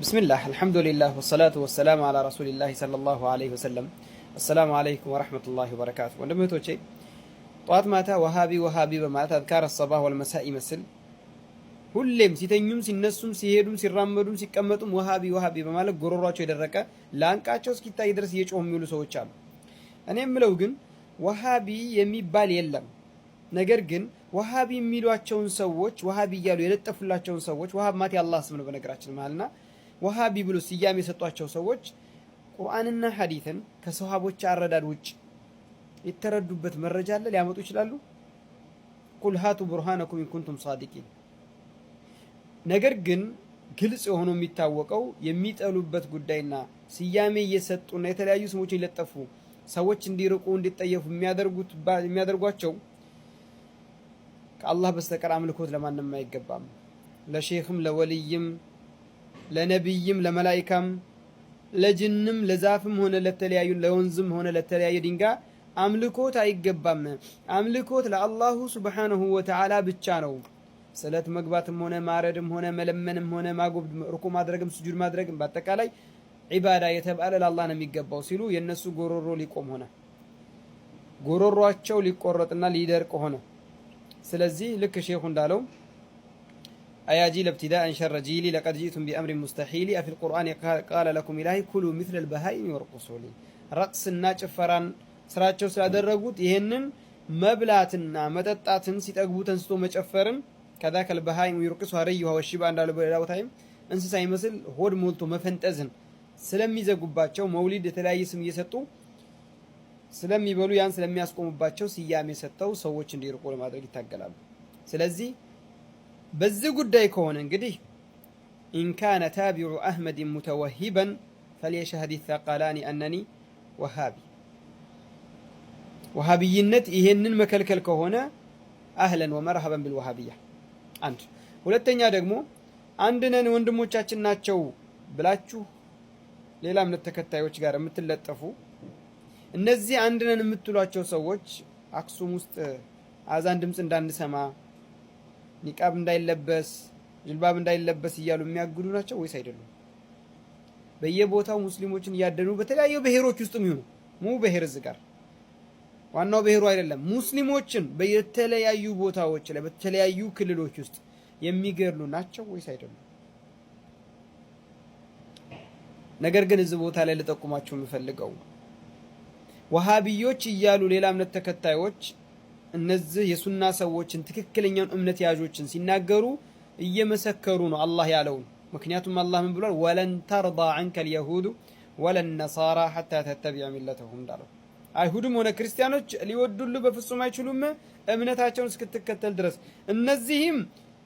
بسم الله الحمد لله والصلاة والسلام على رسول الله صلى الله عليه وسلم السلام عليكم ورحمة الله وبركاته وندمه توجي طوات ماتا وهابي بماتا أذكار الصباح والمساء يمثل ሁሌም ሲተኙም ሲነሱም ሲሄዱም ሲራመዱም ሲቀመጡም ወሃቢ በማለት ጎሮሯቸው የደረቀ ላንቃቸው እስኪታይ ድረስ እየጮሁ የሚውሉ ሰዎች አሉ። እኔ የምለው ግን ወሃቢ የሚባል የለም። ነገር ግን ወሃቢ የሚሏቸውን ሰዎች ወሃቢ እያሉ የለጠፉላቸውን ሰዎች ወሃብ ማለት የአላህ ስም ነው በነገራችን ማለትና ወሃቢ ብሎ ስያሜ የሰጧቸው ሰዎች ቁርአንና ሐዲስን ከሰሃቦች አረዳድ ውጭ የተረዱበት መረጃ አለ ሊያመጡ ይችላሉ። ቁል ሃቱ ቡርሃነኩም ኢን ኩንቱም ሷዲቂን። ነገር ግን ግልጽ ሆኖ የሚታወቀው የሚጠሉበት ጉዳይና ስያሜ እየሰጡና የተለያዩ ስሞችን ይለጠፉ ሰዎች እንዲርቁ እንዲጠየፉ የሚያደርጓቸው ከአላህ በስተቀር አምልኮት ለማንም አይገባም። ለሼኽም ለወልይም ለነብይም ለመላኢካም ለጅንም ለዛፍም ሆነ ለተለያዩ ለወንዝም ሆነ ለተለያየ ድንጋይ አምልኮት አይገባም። አምልኮት ለአላሁ ሱብሓነሁ ወተዓላ ብቻ ነው። ሰላት መግባትም ሆነ ማረድም ሆነ መለመንም ሆነ ማጎብ ሩኩ ማድረግም ስጁድ ማድረግም በአጠቃላይ ዒባዳ የተባለ ለአላህ ነው የሚገባው ሲሉ የነሱ ጎሮሮ ሊቆም ሆነ ጎሮሯቸው ሊቆረጥና ሊደርቅ ሆነ። ስለዚህ ልክ ሼኹ እንዳለው አያጂል ኢብቲዳአን ሸረ ጂሊ ለቀድ ጂቱም ቢአምሪ ሙስተሒሊ አፊል ቁርአን ቃለ ለኩም ኢላሂ ኩሉ ሚስለ አልበሃኢሚ ወርቁሱ ሊ። ረቅስና ጭፈራን ስራቸው ስላደረጉት ይሄንን መብላትና መጠጣትን ሲጠግቡ ተንስቶ መጨፈርን ከዛከ አልበሃኢም ይርቅሱ አረዩሃ ወሽባ እንዳለ በሌላ ቦታም እንስሳ ይመስል ሆድ ሞልቶ መፈንጠዝን ስለሚዘጉባቸው መውሊድ የተለያየ ስም እየሰጡ ስለሚበሉ ያን ስለሚያስቆሙባቸው ስያሜ ሰጥተው ሰዎች እንዲርቁ ለማድረግ ይታገላሉ። ስለዚህ በዚህ ጉዳይ ከሆነ እንግዲህ ኢን ካነ ታቢዑ አህመድ ሙተወሂበን ፈልየሽሀድ ተቃላኒ አነኒ ወሃቢ። ወሃቢይነት ይሄንን መከልከል ከሆነ አህለን ወመርሀበን ቢልወሃቢያ። አንድ ሁለተኛ ደግሞ አንድ ነን ወንድሞቻችን ናቸው ብላችሁ ሌላ እምነት ተከታዮች ጋር የምትለጠፉ እነዚህ አንድ ነን የምትሏቸው ሰዎች አክሱም ውስጥ አዛን ድምፅ እንዳንሰማ ኒቃብ እንዳይለበስ ጅልባብ እንዳይለበስ እያሉ የሚያግዱ ናቸው ወይስ አይደሉም? በየቦታው ሙስሊሞችን እያደኑ በተለያዩ ብሔሮች ውስጥ የሚሆኑ ብሔር እዚህ ጋር ዋናው ብሔሩ አይደለም ሙስሊሞችን በየተለያዩ ቦታዎች ላይ በተለያዩ ክልሎች ውስጥ የሚገድሉ ናቸው ወይስ አይደሉም? ነገር ግን እዚህ ቦታ ላይ ልጠቁማችሁ የምፈልገው ወሃቢዮች እያሉ ሌላ እምነት ተከታዮች እነዚህ የሱና ሰዎችን ትክክለኛውን እምነት ያዦችን ሲናገሩ እየመሰከሩ ነው አላህ ያለውን። ምክንያቱም አላህ ምን ብሏል? ወለን ተርዳ ዐንከ አልየሁዱ ወለን ነሳራ ሐታ ተተቢዐ ሚለተሁም እንዳለው አይሁድም ሆነ ክርስቲያኖች ሊወዱልህ በፍጹም አይችሉም እምነታቸውን እስክትከተል ድረስ። እነዚህም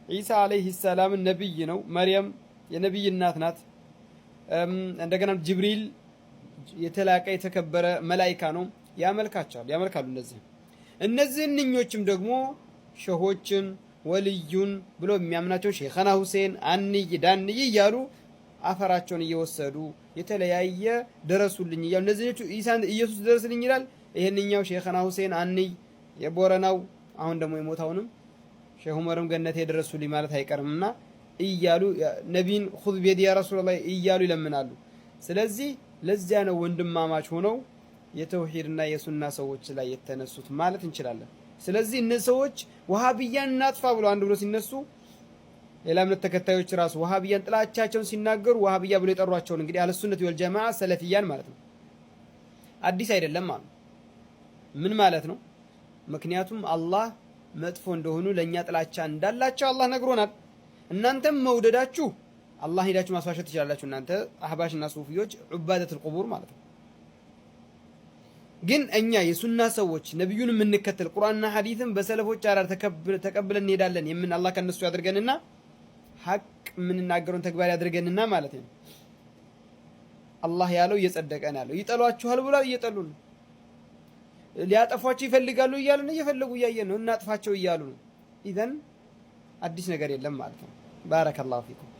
ዒሳ አለይሂ ሰላም ነብይ ነው፣ መርየም የነብይ እናት ናት። እንደገና ጅብሪል የተላቀ የተከበረ መላኢካ ነው፣ ያመልካሉ። እነዚህኞችም ደግሞ ሸሆችን ወልዩን ብሎ የሚያምናቸው ሼኸና ሁሴን አንይ ዳንይ እያሉ አፈራቸውን እየወሰዱ የተለያየ ደረሱልኝ እያሉ እነዚህኞቹ ኢየሱስ ደረስልኝ ይላል። ይሄንኛው ሼኸና ሁሴን አንይ የቦረናው አሁን ደግሞ የሞታውንም ሼህ ዑመርም ገነቴ ደረሱልኝ ማለት አይቀርምና እያሉ ነቢይን ኹዝ ቢየዲ ያ ረሱላህ እያሉ ይለምናሉ። ስለዚህ ለዚያ ነው ወንድማማች ሆነው የተውሂድና የሱና ሰዎች ላይ የተነሱት ማለት እንችላለን። ስለዚህ እነዚህ ሰዎች ወሃቢያን እናጥፋ ብሎ አንድ ብሎ ሲነሱ ሌላ እምነት ተከታዮች ራሱ ወሃቢያን ጥላቻቸውን ሲናገሩ ወሃቢያ ብሎ የጠሯቸውን እንግዲህ አህለ ሱነት ወል ጀማዓ ሰለፊያን ማለት ነው። አዲስ አይደለም ማለት ምን ማለት ነው? ምክንያቱም አላህ መጥፎ እንደሆኑ ለኛ ጥላቻ እንዳላቸው አላህ ነግሮናል። እናንተም መውደዳችሁ አላህ ሄዳችሁ ማስዋሸት ትችላላችሁ። እናንተ አህባሽና ሱፊዮች ዑባደቱል ቁቡር ማለት ነው። ግን እኛ የሱና ሰዎች ነብዩን የምንከተል ቁርአንና ሐዲስን በሰለፎች አራር ተቀብለን እንሄዳለን የምን አላህ ከነሱ ያድርገንና ሐቅ የምንናገረውን ተግባር ያድርገንና ማለት ነው። አላህ ያለው እየጸደቀን ያለው ይጠሏችኋል ብለው እየጠሉ ነው። ሊያጠፏቸው ይፈልጋሉ እያሉ ነው፣ እየፈለጉ እያየን ነው። እናጥፋቸው እያሉ ነው። ኢዘን አዲስ ነገር የለም ማለት ነው። ባረከላሁ ፊኩም።